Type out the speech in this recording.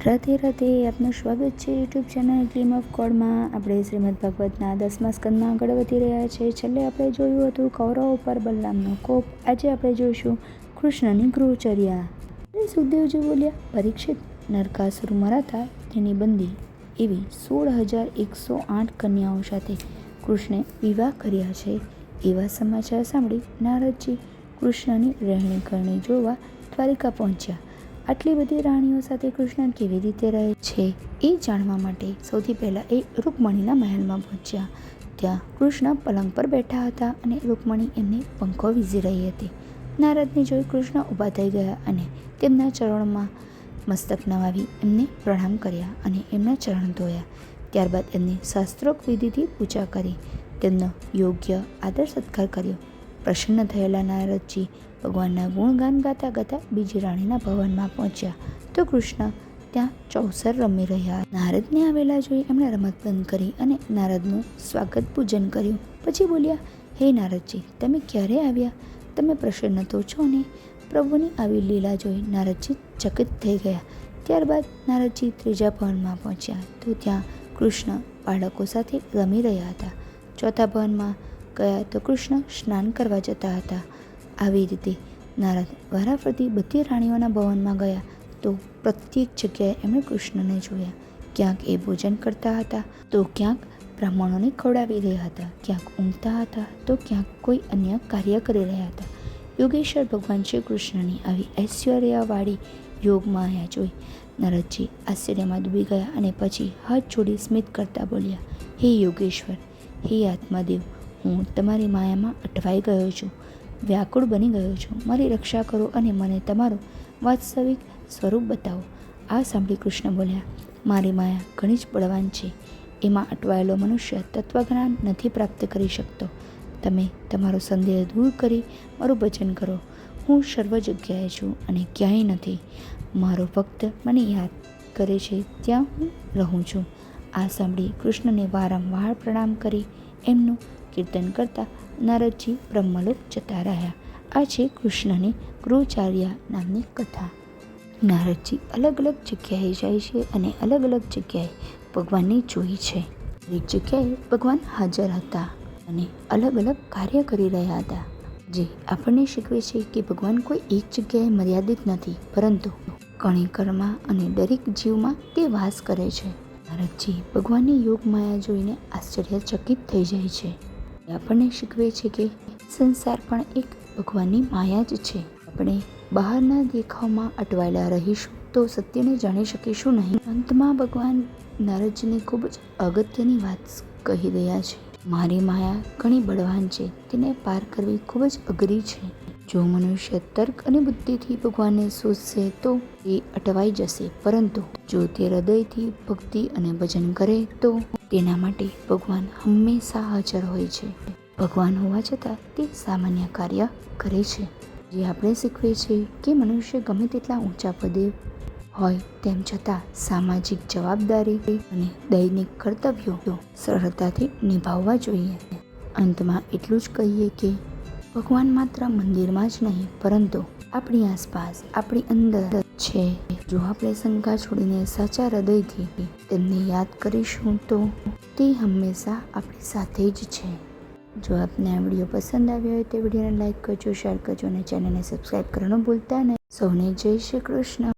રાધે રાધે, આપનું સ્વાગત છે યુટ્યુબ ચેનલ ગ્લીમ ઓફ ગોડમાં। આપણે શ્રીમદ ભાગવતના 10મા સ્કંદમાં આગળ વધી રહ્યા છે। છેલ્લે આપણે જોયું હતું કૌરવ પર બલરામનો કોપ। આજે આપણે જોઈશું કૃષ્ણની ગૃહચર્યા। સુખદેવજી બોલ્યા, પરીક્ષિત, નરકાસુર મરાતા તેની બંદી એવી 16,108 કન્યાઓ સાથે કૃષ્ણે વિવાહ કર્યા છે। એવા સમાચાર સાંભળી નારદજી કૃષ્ણની રહેણી કરણી જોવા દ્વારિકા પહોંચ્યા। આટલી બધી રાણીઓ સાથે કૃષ્ણ કેવી રીતે રહે છે એ જાણવા માટે સૌથી પહેલાં એ રૂકમણીના મહેલમાં પહોંચ્યા। ત્યાં કૃષ્ણ પલંગ પર બેઠા હતા અને રૂકમણી એમને પંખો વીઝી રહી હતી। નારદને જોઈ કૃષ્ણ ઊભા થઈ ગયા અને તેમના ચરણોમાં મસ્તક નમાવી એમને પ્રણામ કર્યા અને એમના ચરણ ધોયા। ત્યારબાદ એમની શાસ્ત્રોક્ત વિધિથી પૂજા કરી, તેમનો યોગ્ય આદર સત્કાર કર્યો। પ્રસન્ન થયેલા નારદજી ભગવાનના ગુણગાન ગાતા ગાતા બીજી રાણીના ભવનમાં પહોંચ્યા તો કૃષ્ણ ત્યાં ચોસર રમી રહ્યા। નારદને આવેલા જોઈ એમણે રમત બંધ કરી અને નારદનું સ્વાગત પૂજન કર્યું। પછી બોલ્યા, હે નારદજી, તમે ક્યારે આવ્યા? તમે પ્રસન્ન તો છો ને? પ્રભુની આવી લીલા જોઈ નારદજી ચકિત થઈ ગયા। ત્યારબાદ નારદજી ત્રીજા ભવનમાં પહોંચ્યા તો ત્યાં કૃષ્ણ બાળકો સાથે રમી રહ્યા હતા। ચોથા ભવનમાં ગયા તો કૃષ્ણ સ્નાન કરવા જતા હતા। આવી રીતે નારદ વારાફરતી બધી રાણીઓના ભવનમાં ગયા તો પ્રત્યેક જગ્યાએ એમણે કૃષ્ણને જોયા। ક્યાંક એ ભોજન કરતા હતા તો ક્યાંક બ્રાહ્મણોને ખવડાવી રહ્યા હતા, ક્યાંક ઊંઘતા હતા તો ક્યાંક કોઈ અન્ય કાર્ય કરી રહ્યા હતા। યોગેશ્વર ભગવાન શ્રી કૃષ્ણની આવી ઐશ્વર્યવાળી યોગ માયા જોઈ નારદજી આશ્ચર્યમાં ડૂબી ગયા અને પછી હાથ જોડી સ્મિત કરતા બોલ્યા, હે યોગેશ્વર, હે આત્માદેવ, હું તમારી માયામાં અટવાઈ ગયો છું, વ્યાકુળ બની ગયો છું। મારી રક્ષા કરો અને મને તમારું વાસ્તવિક સ્વરૂપ બતાવો। આ સાંભળી કૃષ્ણ બોલ્યા, મારી માયા ઘણી જ બળવાન છે, એમાં અટવાયેલો મનુષ્ય તત્વજ્ઞાન નથી પ્રાપ્ત કરી શકતો। તમે તમારો સંદેહ દૂર કરી મારું ભજન કરો। હું સર્વ જગ્યાએ છું અને ક્યાંય નથી। મારો ભક્ત મને યાદ કરે છે ત્યાં હું રહું છું। આ સાંભળી કૃષ્ણને વારંવાર પ્રણામ કરી એમનું કીર્તન કરતા નારદજી બ્રહ્મલોક જતા રહ્યા। આ છે કૃષ્ણની ગૃહચર્યા નામની કથા। નારદજી અલગ અલગ જગ્યાએ જાય છે અને અલગ અલગ જગ્યાએ ભગવાનને જોઈ છે। દરેક જગ્યાએ ભગવાન હાજર હતા અને અલગ અલગ કાર્ય કરી રહ્યા હતા, જે આપણને શીખવે છે કે ભગવાન કોઈ એક જગ્યાએ મર્યાદિત નથી, પરંતુ કણિકરમાં અને દરેક જીવમાં તે વાસ કરે છે। નારદજી ભગવાનની યોગ માયા જોઈને આશ્ચર્યચકિત થઈ જાય છે। આપણને શીખવે છે કે સંસાર પણ એક ભગવાનની માયા જ છે। આપણે બહારના દેખાવમાં અટવાયેલા રહીશું તો સત્યને જાણી શકીશું નહીં। અંતમાં ભગવાન નારદજીને ખૂબ જ અગત્યની વાત કહી રહ્યા છે, મારી માયા ઘણી બળવાન છે, તેને પાર કરવી ખૂબ જ અઘરી છે। જો મનુષ્ય તર્ક અને બુદ્ધિથી ભગવાનને શોધશે તો એ અટવાઈ જશે, પરંતુ જો તે હૃદયથી ભક્તિ અને ભજન કરે તો તેના માટે ભગવાન હંમેશા હાજર હોય છે। ભગવાન હોવા છતાં તે સામાન્ય કાર્ય કરે છે, જે આપણે શીખવે છે કે મનુષ્ય ગમે તેટલા ઊંચા પદે હોય તેમ છતાં સામાજિક જવાબદારી અને દૈનિક કર્તવ્યો સરળતાથી નિભાવવા જોઈએ। અંતમાં એટલું જ કહીએ કે ભગવાન માત્ર મંદિરમાં જ નહીં પરંતુ આપણી આસપાસ, આપણી અંદર છે। જો આપણે શંકા છોડીને સાચા હૃદયથી તેમને યાદ કરીશું તો તે હંમેશા આપણી સાથે જ છે। જો આપને આ વિડીયો પસંદ આવ્યો હોય તો વિડીયોને લાઈક કરજો, શેર કરજો અને ચેનલને સબસ્ક્રાઈબ કરવાનું ભૂલતા નહીં। સૌને જય શ્રી કૃષ્ણ।